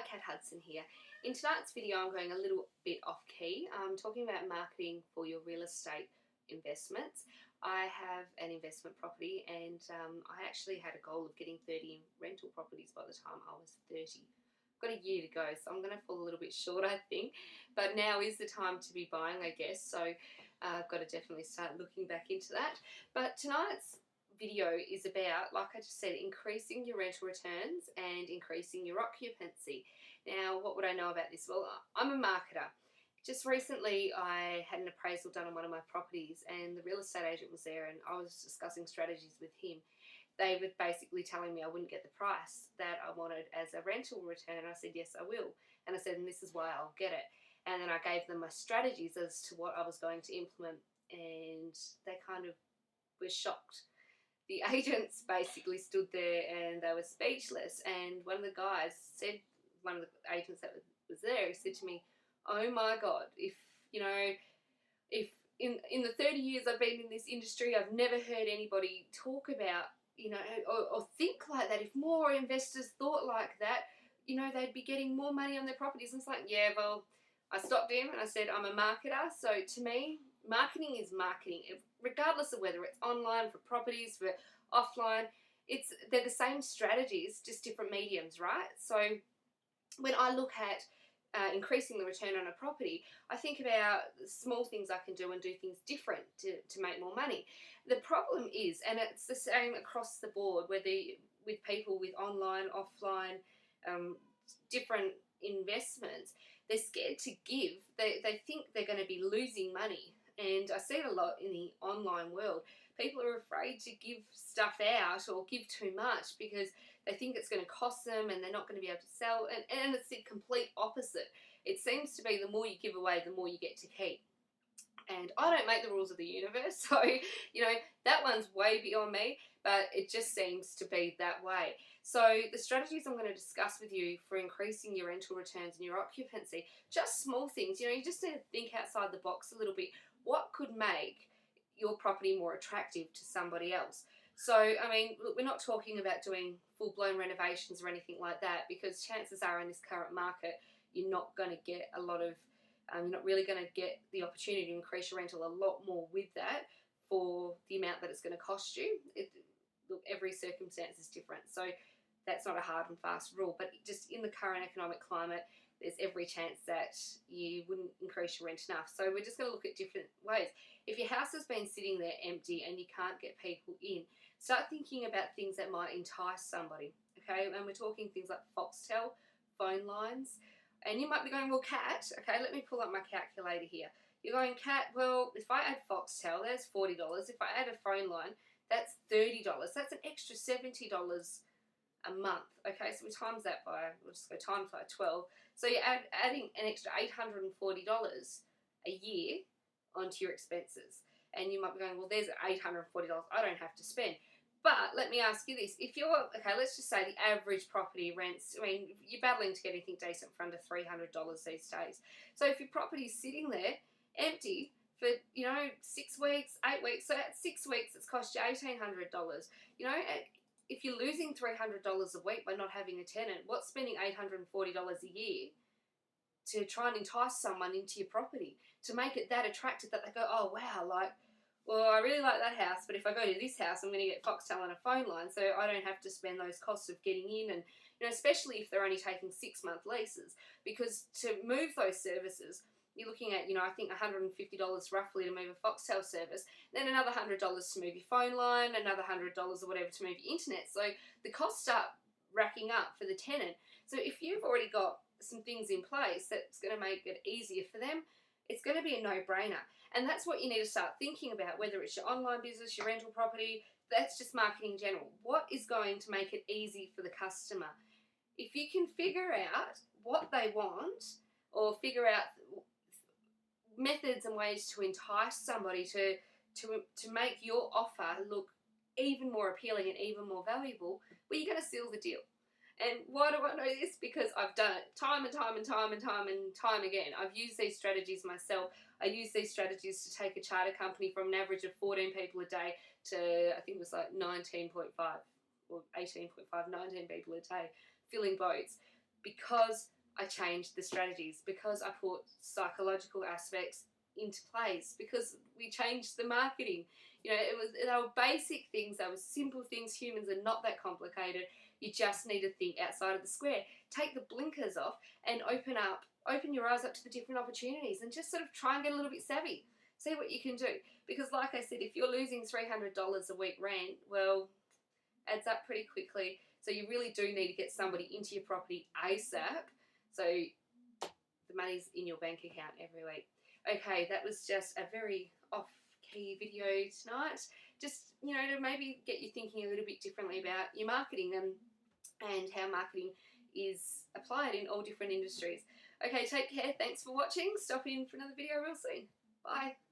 Kat Hudson here. In tonight's video I'm going a little bit off key. I'm talking about marketing for your real estate investments. I have an investment property and I actually had a goal of getting 30 rental properties by the time I was 30. Got a year to go, so I'm going to fall a little bit short, I think, but now is the time to be buying, I guess, so I've got to definitely start looking back into that. But tonight's video is about, like I just said, increasing your rental returns and increasing your occupancy. Now, what would I know about this? Well, I'm a marketer. Just recently I had an appraisal done on one of my properties and the real estate agent was there and I was discussing strategies with him. They were basically telling me I wouldn't get the price that I wanted as a rental return. I said, yes, I will. And I said, and this is why I'll get it. And then I gave them my strategies as to what I was going to implement, and they kind of were shocked. The agents basically stood there and they were speechless. And one of the guys said, one of the agents that was there, he said to me, oh my God, if in the 30 years I've been in this industry, I've never heard anybody talk about, or think like that. If more investors thought like that, they'd be getting more money on their properties. And it's like, yeah, well, I stopped him and I said, I'm a marketer. So to me, marketing is marketing, regardless of whether it's online for properties, for offline. They're the same strategies, just different mediums, right? So when I look at increasing the return on a property, I think about small things I can do and do things different to make more money. The problem is, and it's the same across the board, whether with people with online, offline, different investments, they're scared to give. They think they're going to be losing money. And I see it a lot in the online world. People are afraid to give stuff out or give too much because they think it's going to cost them and they're not going to be able to sell. And it's the complete opposite. It seems to be the more you give away, the more you get to keep. And I don't make the rules of the universe, so, that one's way beyond me, but it just seems to be that way. So the strategies I'm going to discuss with you for increasing your rental returns and your occupancy, just small things, you just need to think outside the box a little bit. What could make your property more attractive to somebody else? So, look, we're not talking about doing full-blown renovations or anything like that, because chances are in this current market, you're not going to get a lot of you're not really going to get the opportunity to increase your rental a lot more with that for the amount that it's going to cost you. Look, every circumstance is different, so that's not a hard and fast rule. But just in the current economic climate, there's every chance that you wouldn't increase your rent enough. So we're just going to look at different ways. If your house has been sitting there empty and you can't get people in, start thinking about things that might entice somebody, okay? And we're talking things like Foxtel, phone lines. And you might be going, well, Kat, okay, let me pull up my calculator here. You're going, Kat, well, if I add Foxtel, that's $40. If I add a phone line, that's $30. That's an extra $70 a month. Okay, so we times that by, we'll just go times by 12. So you're adding an extra $840 a year onto your expenses. And you might be going, well, there's $840 I don't have to spend. But let me ask you this. If you're, okay, let's just say the average property rents, you're battling to get anything decent for under $300 these days. So if your property's sitting there empty for, 6 weeks, 8 weeks, so at 6 weeks it's cost you $1,800. If you're losing $300 a week by not having a tenant, what's spending $840 a year to try and entice someone into your property, to make it that attractive that they go, oh, wow, well, I really like that house, but if I go to this house, I'm going to get Foxtel and a phone line, so I don't have to spend those costs of getting in, and especially if they're only taking 6-month leases, because to move those services, you're looking at, I think $150 roughly to move a Foxtel service, then another $100 to move your phone line, another $100 or whatever to move your internet. So the costs start racking up for the tenant. So if you've already got some things in place that's going to make it easier for them, it's going to be a no-brainer. And that's what you need to start thinking about, whether it's your online business, your rental property, that's just marketing in general. What is going to make it easy for the customer? If you can figure out what they want, or figure out methods and ways to entice somebody to make your offer look even more appealing and even more valuable, well, you're going to seal the deal. And why do I know this? Because I've done it time and time and time and time and time again. I've used these strategies myself. I use these strategies to take a charter company from an average of 14 people a day to, I think it was like 19.5 or 18.5, 19 people a day filling boats, because I changed the strategies, because I put psychological aspects into place, because we changed the marketing. You know, they were basic things, they were simple things. Humans are not that complicated. You just need to think outside of the square. Take the blinkers off and open your eyes up to the different opportunities, and just sort of try and get a little bit savvy. See what you can do. Because like I said, if you're losing $300 a week rent, well, adds up pretty quickly. So you really do need to get somebody into your property ASAP, so the money's in your bank account every week. Okay, that was just a very off-key video tonight. Just, you know, to maybe get you thinking a little bit differently about your marketing and how marketing is applied in all different industries. Okay, take care. Thanks for watching. Stop in for another video real soon. Bye.